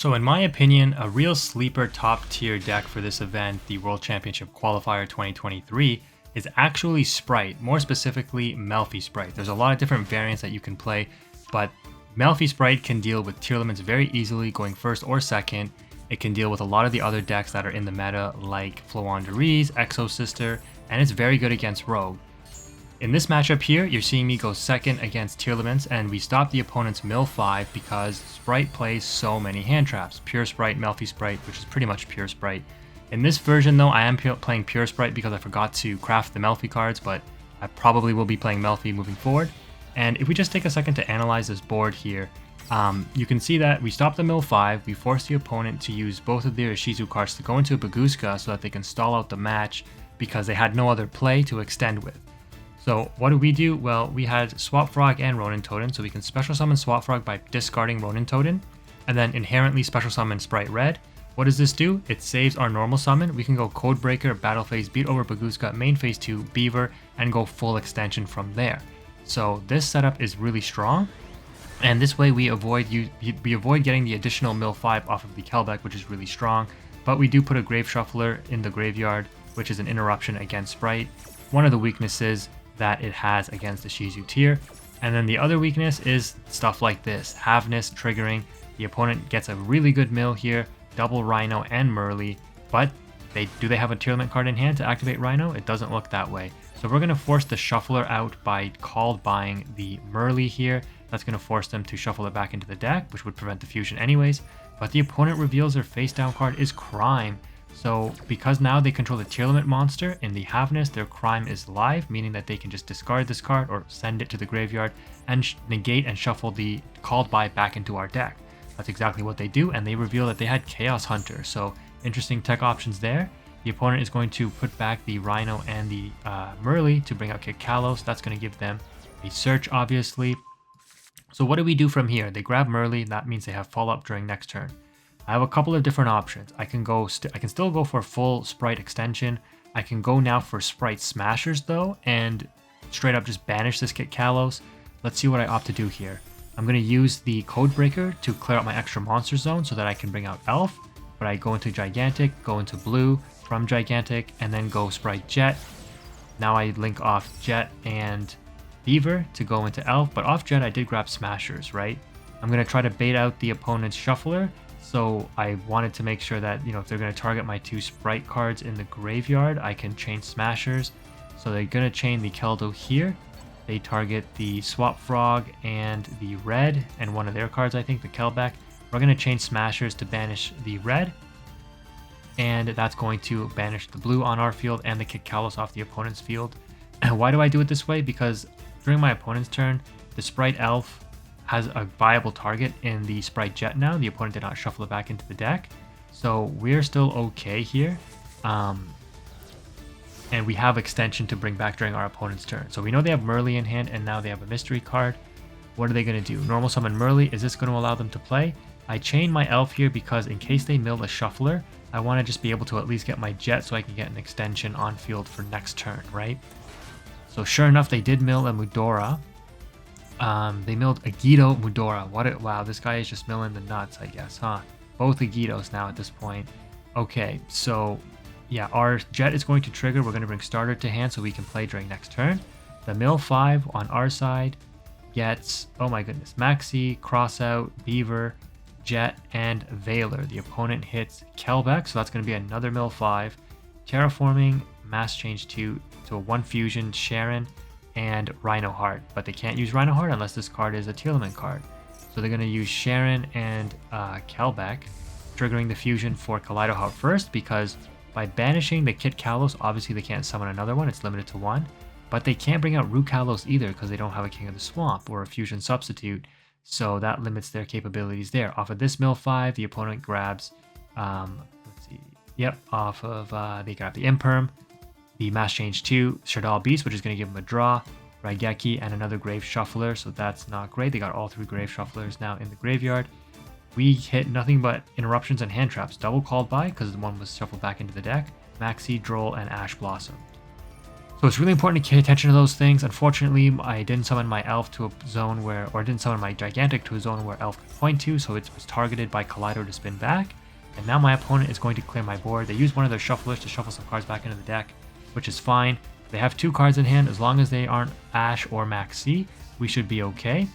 So in my opinion, a real sleeper top tier deck for this event, the World Championship Qualifier 2023, is actually Spright, more specifically Melfffy Spright. There's a lot of different variants that you can play, but Melfffy Spright can deal with Tearlaments very easily going first or second. It can deal with a lot of the other decks that are in the meta like Floowandereeze, Exosister, and it's very good against Rogue. In this matchup here, you're seeing me go second against Tearlaments, and we stop the opponent's Mill 5 because Spright plays so many hand traps. Pure Spright, Melfffy Spright, which is pretty much Pure Spright. In this version though, I am playing Pure Spright because I forgot to craft the Melfffy cards, but I probably will be playing Melfffy moving forward. And if we just take a second to analyze this board here, you can see that we stop the Mill 5, we force the opponent to use both of their Shizu cards to go into a Bagooska so that they can stall out the match because they had no other play to extend with. So what do we do? Well, we had Swap Frog and Ronin Totem, so we can special summon Swap Frog by discarding Ronin Totem, and then inherently special summon Spright Red. What does this do? It saves our normal summon. We can go Codebreaker, Battle Phase, Beat over Bagooska, Main Phase 2, Beaver, and go full extension from there. So this setup is really strong, and this way we avoid getting the additional Mill 5 off of the Kelbeck, which is really strong, but we do put a Grave Shuffler in the graveyard, which is an interruption against Spright. One of the weaknesses that it has against the Shizu tier. And then the other weakness is stuff like this, Haveness triggering. The opponent gets a really good mill here, double Rhino and Merly, but do they have a Tearlament card in hand to activate Rhino? It doesn't look that way. So we're going to force the Shuffler out by called buying the Merly here. That's going to force them to shuffle it back into the deck, which would prevent the fusion anyways. But the opponent reveals their face down card is Crime. So because now they control the Tearlament monster in the Haveness, their Crime is live, meaning that they can just discard this card or send it to the graveyard and negate and shuffle the called by back into our deck. That's exactly what they do, and they reveal that they had Chaos Hunter. So interesting tech options there. The opponent is going to put back the Rhino and the Merly to bring out Kit Kalos. That's going to give them a search, obviously. So what do we do from here? They grab Merly. That means they have follow-up during next turn. I have a couple of different options. I can still go for full Spright extension. I can go now for Spright Smashers though, and straight up just banish this Kit Kalos. Let's see what I opt to do here. I'm going to use the Codebreaker to clear out my extra monster zone so that I can bring out Elf, but I go into Gigantic, go into Blue from Gigantic, and then go Spright Jet. Now I link off Jet and Beaver to go into Elf, but off Jet I did grab Smashers, right? I'm going to try to bait out the opponent's Shuffler. So I wanted to make sure that, if they're going to target my two Spright cards in the graveyard, I can chain Smashers. So they're going to chain the Keldo here. They target the Swap Frog and the Red, and one of their cards, I think, the Kelbeck. We're going to chain Smashers to banish the Red. And that's going to banish the Blue on our field and the Kit Kalos off the opponent's field. And why do I do it this way? Because during my opponent's turn, the Spright Elf has a viable target in the Spright Jet now. The opponent did not shuffle it back into the deck. So we're still okay here. And we have extension to bring back during our opponent's turn. So we know they have Merly in hand, and now they have a mystery card. What are they going to do? Normal summon Merly. Is this going to allow them to play? I chain my Elf here because in case they mill a Shuffler, I want to just be able to at least get my Jet so I can get an extension on field for next turn, right? So sure enough, they did mill a Mudora. They milled Yugioh Mudora. Wow, this guy is just milling the nuts, I guess, huh? Both Yugiohs now at this point. Okay, so yeah, our Jet is going to trigger. We're going to bring Starter to hand so we can play during next turn. The Mill 5 on our side gets, oh my goodness, Maxi, Crossout, Beaver, Jet, and Veiler. The opponent hits Kelbeck, so that's going to be another Mill 5. Terraforming, Mass Change 2 to a 1 Fusion, Sharon, and Rhino Heart, but they can't use Rhino Heart unless this card is a Tearlament card. So they're going to use Sharon and Kelbeck, triggering the fusion for Kaleido Heart first, because by banishing the Kit Kalos, obviously they can't summon another one, it's limited to 1, but they can't bring out Root Kalos either because they don't have a King of the Swamp or a fusion substitute, so that limits their capabilities there. Off of this Mill 5, the opponent grabs, off of, they grab the Imperm, the Mass Change 2, Shardal Beast, which is going to give them a draw, Raigeki, and another Grave Shuffler, so that's not great. They got all 3 Grave Shufflers now in the graveyard. We hit nothing but interruptions and hand traps. Double called by, because the one was shuffled back into the deck, Maxi, Droll, and Ash Blossom. So it's really important to pay attention to those things. Unfortunately, I didn't summon my elf to a zone where, or didn't summon my gigantic to a zone where elf could point to, so it was targeted by Kaleido to spin back. And now my opponent is going to clear my board. They use one of their shufflers to shuffle some cards back into the deck, which is fine. They have 2 cards in hand. As long as they aren't Ash or Max C, we should be okay.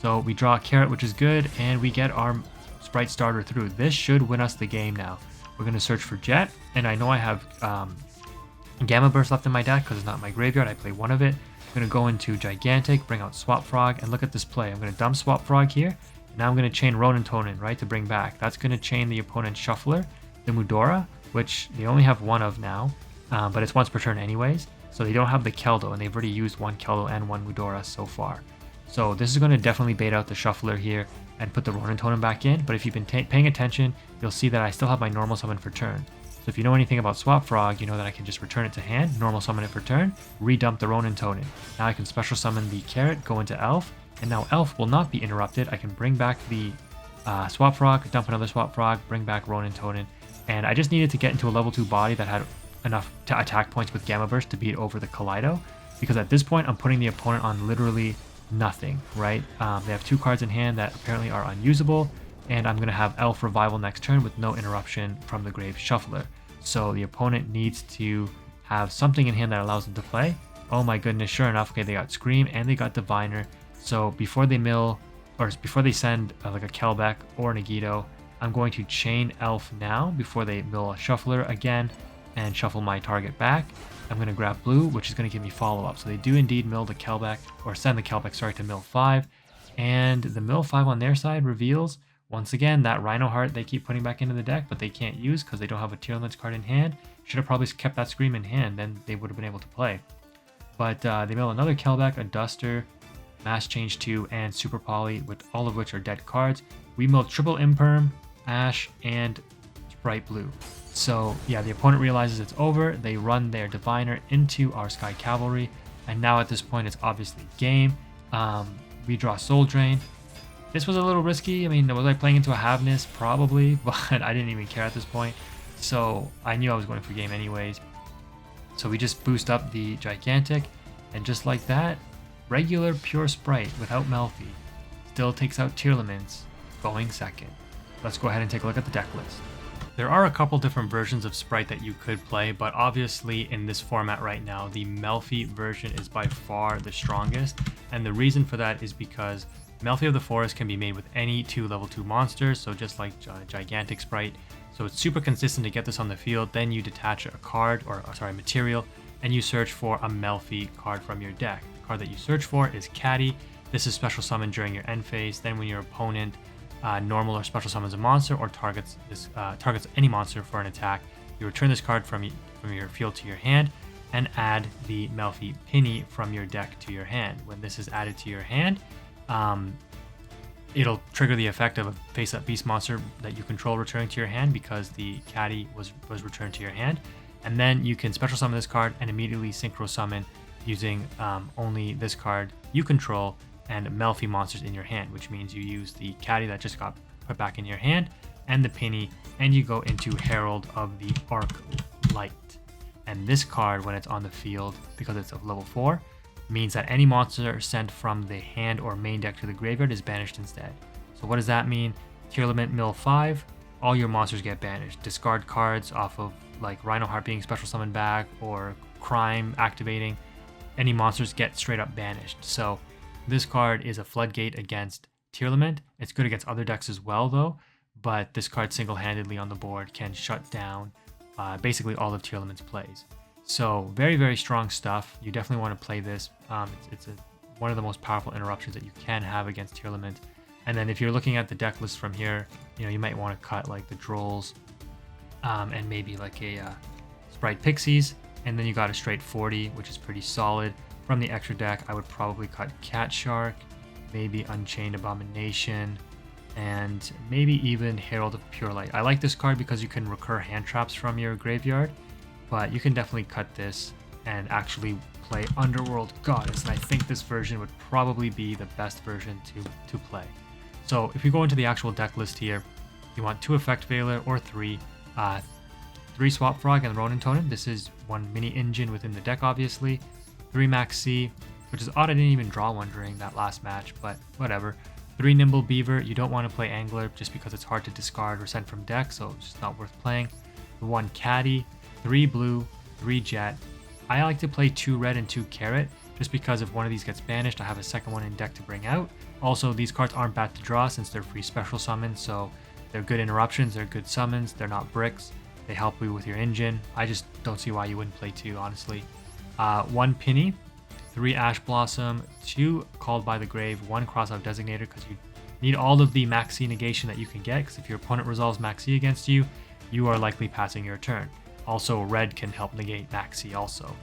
So we draw a carrot, which is good, and we get our Spright starter through. This should win us the game now. We're going to search for Jet, and I know I have Gamma Burst left in my deck because it's not in my graveyard. I play one of it. I'm going to go into Gigantic, bring out Swap Frog, and look at this play. I'm going to dump Swap Frog here. And now I'm going to chain Ronin Tonin, right, to bring back. That's going to chain the opponent's Shuffler, the Mudora, which they only have 1 of now, but it's once per turn anyways. So they don't have the Keldo, and they've already used 1 Keldo and 1 Mudora so far. So this is going to definitely bait out the Shuffler here and put the Ronin Tonin back in. But if you've been paying attention, you'll see that I still have my normal summon for turn. So if you know anything about Swap Frog, you know that I can just return it to hand, normal summon it for turn, redump the Ronin Tonin. Now I can special summon the Carrot, go into Elf, and now Elf will not be interrupted. I can bring back the Swap Frog, dump another Swap Frog, bring back Ronin Tonin, and I just needed to get into a level 2 body that had enough attack points with Gamma Burst to beat over the Kaleido, because at this point I'm putting the opponent on literally nothing, right? They have 2 cards in hand that apparently are unusable, and I'm going to have Elf Revival next turn with no interruption from the Grave Shuffler. So the opponent needs to have something in hand that allows them to play. Oh my goodness, sure enough, okay, they got Scream and they got Diviner. So before they mill, or before they send like a Kelbeck or an Yugioh, I'm going to chain Elf now before they mill a Shuffler again and shuffle my target back. I'm going to grab blue, which is going to give me follow-up. So they do indeed mill the Kelbeck, or send the Kelbeck, sorry, to mill 5. And the mill 5 on their side reveals, once again, that Rhino Heart they keep putting back into the deck, but they can't use because they don't have a Tearlaments card in hand. Should have probably kept that Scream in hand, then they would have been able to play. But they mill another Kelbeck, a Duster, Mass Change 2, and Super Poly, with all of which are dead cards. We mill triple Imperm, Ash, and Spright Blue. So yeah, the opponent realizes it's over. They run their Diviner into our Sky Cavalry, and now at this point it's obviously game. We draw Soul Drain. This was a little risky. I mean, was I playing into a Havness? Probably, but I didn't even care at this point. So I knew I was going for game anyways. So we just boost up the Gigantic, and just like that, regular pure Spright without Melfffy still takes out Tearlaments, going second. Let's go ahead and take a look at the deck list. There are a couple different versions of Spright that you could play, but obviously in this format right now, the Melfffy version is by far the strongest, and the reason for that is because Melfffy of the Forest can be made with any 2 level 2 monsters, so just like Gigantic Spright. So it's super consistent to get this on the field. Then you detach a card, or sorry, material, and you search for a Melfffy card from your deck. The card that you search for is Caddy. This is special summoned during your end phase. Then when your opponent normal or special summons a monster or targets any monster for an attack, you return this card from your field to your hand and add the Melfffy Penny from your deck to your hand. When this is added to your hand, it'll trigger the effect of a face-up beast monster that you control returning to your hand because the Caddy was returned to your hand. And then you can special summon this card and immediately synchro summon using only this card you control and Melfffy monsters in your hand, which means you use the Caddy that just got put back in your hand and the Penny, and you go into Herald of the Arc Light. And this card, when it's on the field, because it's of level 4, means that any monster sent from the hand or main deck to the graveyard is banished instead. So what does that mean? Tearlament mill 5, all your monsters get banished. Discard cards off of like Rhino Heart being special summoned back or Crime activating. Any monsters get straight up banished. So this card is a floodgate against Tearlament. It's good against other decks as well though, but this card single-handedly on the board can shut down basically all of Tearlament's plays. So very, very strong stuff. You definitely want to play this. It's one of the most powerful interruptions that you can have against Tearlament. And then if you're looking at the deck list from here, you might want to cut like the Drolls and maybe like a Spright Pixies, and then you got a straight 40, which is pretty solid. From the extra deck, I would probably cut Cat Shark, maybe Unchained Abomination, and maybe even Herald of Pure Light. I like this card because you can recur hand traps from your graveyard, but you can definitely cut this and actually play Underworld Goddess, and I think this version would probably be the best version to play. So if you go into the actual deck list here, you want 2 Effect Veiler or 3, 3 Swap Frog and Ronin Tonin. This is one mini engine within the deck, obviously. 3 Max C, which is odd I didn't even draw one during that last match, but whatever. 3 Nimble Beaver. You don't want to play Angler just because it's hard to discard or send from deck, so it's just not worth playing. 1 Caddy, 3 Blue, 3 Jet. I like to play 2 Red and 2 Carrot, just because if one of these gets banished, I have a second one in deck to bring out. Also, these cards aren't bad to draw since they're free special summons, so they're good interruptions, they're good summons, they're not bricks. They help you with your engine. I just don't see why you wouldn't play 2, honestly. 1 Penny, 3 Ash Blossom, 2 Called by the Grave, 1 Crossout Designator, because you need all of the Maxi negation that you can get, because if your opponent resolves Maxi against you, you are likely passing your turn. Also, red can help negate Maxi also.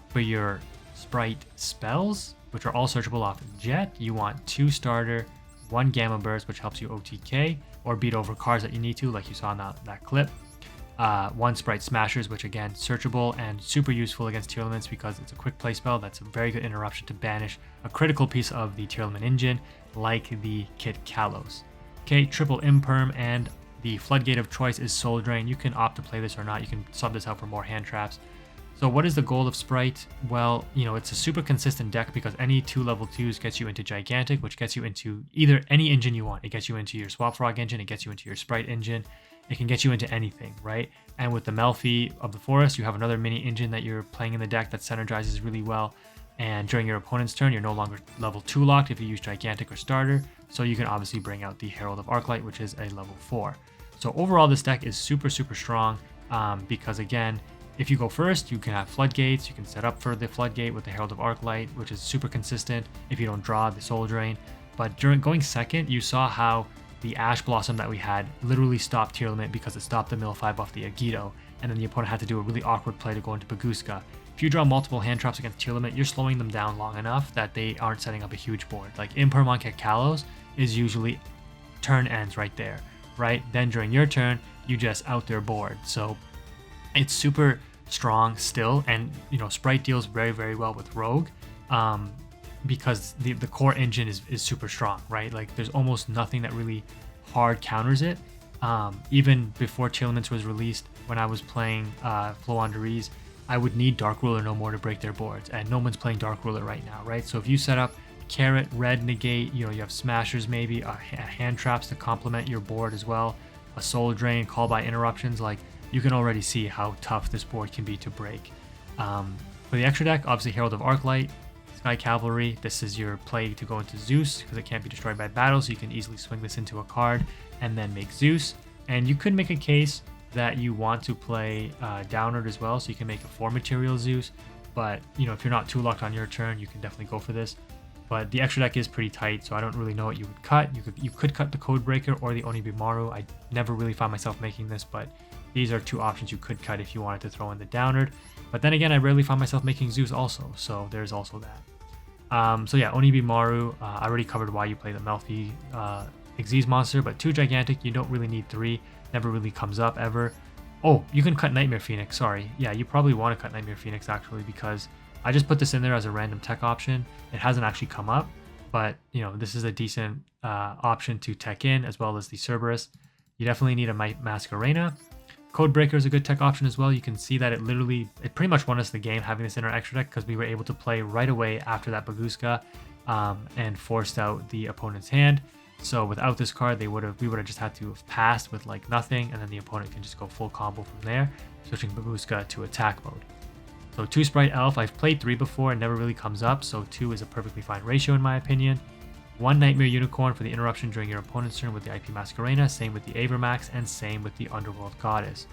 For your Spright spells, which are all searchable off Jet, you want 2 Starter, 1 Gamma Burst, which helps you OTK, or beat over cards that you need to, like you saw in that clip. 1 Spright Smashers, which again, searchable and super useful against Tearlaments because it's a quick play spell that's a very good interruption to banish a critical piece of the Tearlament engine, like the Kit Kalos. Okay, triple Imperm, and the floodgate of choice is Soul Drain. You can opt to play this or not. You can sub this out for more hand traps. So what is the goal of Spright? Well, you know, it's a super consistent deck because any 2 level 2s gets you into Gigantic, which gets you into either any engine you want. It gets you into your Swap Frog engine, it gets you into your Spright engine, it can get you into anything, right? And with the Melfffy of the Forest, you have another mini engine that you're playing in the deck that synergizes really well. And during your opponent's turn, you're no longer level 2 locked if you use Gigantic or Starter, so you can obviously bring out the Herald of Arclight, which is a level 4. So overall, this deck is super strong because again, if you go first, you can have floodgates, you can set up for the floodgate with the Herald of Arclight, which is super consistent if you don't draw the Soul Drain. But during going second, you saw how the Ash Blossom that we had literally stopped Tearlament because it stopped the Melfffy off the Yugioh, and then the opponent had to do a really awkward play to go into Bagooska. If you draw multiple hand traps against Tearlament, you're slowing them down long enough that they aren't setting up a huge board. Like Imperm on Kit Kalos is usually turn ends right there, right? Then during your turn, you just out their board. So it's super strong still, and you know, Spright deals very well with Rogue because the core engine is super strong, right? Like there's almost nothing that really hard counters it. Even before Tearlaments was released, when I was playing Floowandereeze, I would need Dark Ruler no more to break their boards, and no one's playing Dark Ruler right now, right? So if you set up Carrot, Red Negate, you know, you have Smashers maybe, hand traps to complement your board as well, a Soul Drain, Call by Interruptions, like you can already see how tough this board can be to break. For the extra deck, obviously Herald of Arclight, Sky Cavalry, this is your play to go into Zeus because it can't be destroyed by battle, so you can easily swing this into a card and then make Zeus. And you could make a case that you want to play Downward as well, so you can make a 4 material Zeus, but you know, if you're not too locked on your turn, you can definitely go for this. But the extra deck is pretty tight, so I don't really know what you would cut. You could cut the Codebreaker or the Onibimaru. I never really found myself making this, but these are 2 options you could cut if you wanted to throw in the Downward. But then again, I rarely found myself making Zeus also, so there's also that. So yeah, Onibimaru, I already covered why you play the Melfffy Exosister monster, but 2 Gigantic, you don't really need 3, never really comes up ever. Oh, you can cut Nightmare Phoenix, sorry. Yeah, you probably want to cut Nightmare Phoenix actually, because I just put this in there as a random tech option. It hasn't actually come up, but you know, this is a decent option to tech in, as well as the Cerberus. You definitely need a Masquerena. Codebreaker is a good tech option as well. You can see that it pretty much won us the game having this in our extra deck, because we were able to play right away after that Bagooska and forced out the opponent's hand. So without this card, we would have just had to have passed with like nothing, and then the opponent can just go full combo from there, switching Bagooska to attack mode. So 2 Spright Elf, I've played 3 before, and never really comes up, so 2 is a perfectly fine ratio in my opinion. 1 Nightmare Unicorn for the interruption during your opponent's turn with the IP Masquerena, same with the Avermax, and same with the Underworld Goddess.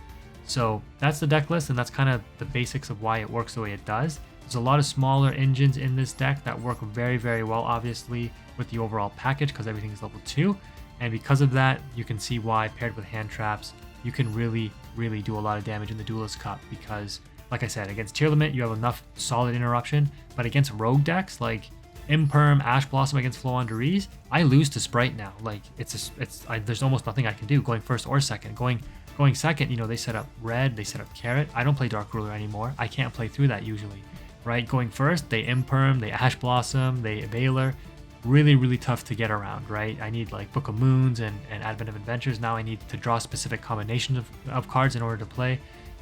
So that's the deck list, and that's kind of the basics of why it works the way it does. There's a lot of smaller engines in this deck that work very well, obviously, with the overall package, because everything is level 2. And because of that, you can see why, paired with hand traps, you can really do a lot of damage in the Duelist Cup, because, like I said, against Tearlament, you have enough solid interruption, but against rogue decks, like Imperm, Ash Blossom against Floowandereeze, I lose to Spright now. Like, there's almost nothing I can do going first or second. Going second, you know, they set up Red, they set up Carrot. I don't play Dark Ruler anymore. I can't play through that usually, right? Going first, they Imperm, they Ash Blossom, they Veiler. really tough to get around, right? I need like Book of Moons and Advent of Adventures. Now I need to draw specific combinations of cards in order to play.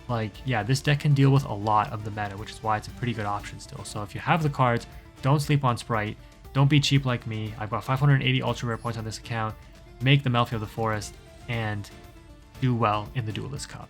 Like, yeah, this deck can deal with a lot of the meta, which is why it's a pretty good option still. So if you have the cards, don't sleep on Spright. Don't be cheap like me. I've got 580 ultra rare points on this account. Make the Melfffy of the Forest and do well in the Duelist Cup.